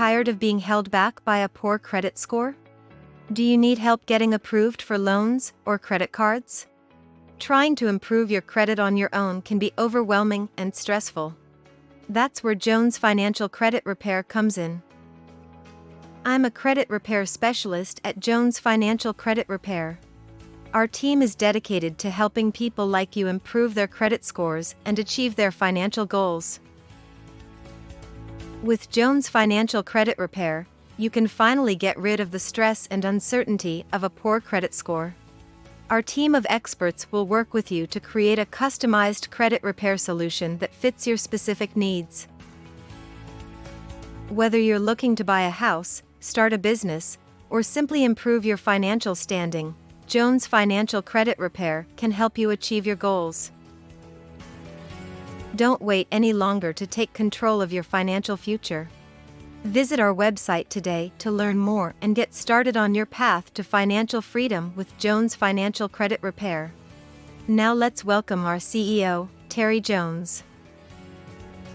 tired of being held back by a poor credit score? Do you need help getting approved for loans or credit cards? Trying to improve your credit on your own can be overwhelming and stressful. That's where Jones Financial Credit Repair comes in. I'm a credit repair specialist at Jones Financial Credit Repair. Our team is dedicated to helping people like you improve their credit scores and achieve their financial goals. With Jones Financial Credit Repair, you can finally get rid of the stress and uncertainty of a poor credit score. Our team of experts will work with you to create a customized credit repair solution that fits your specific needs. Whether you're looking to buy a house, start a business, or simply improve your financial standing, Jones Financial Credit Repair can help you achieve your goals. Don't wait any longer to take control of your financial future. Visit our website today to learn more and get started on your path to financial freedom with Jones Financial Credit Repair. Now let's welcome our CEO, Terry Jones.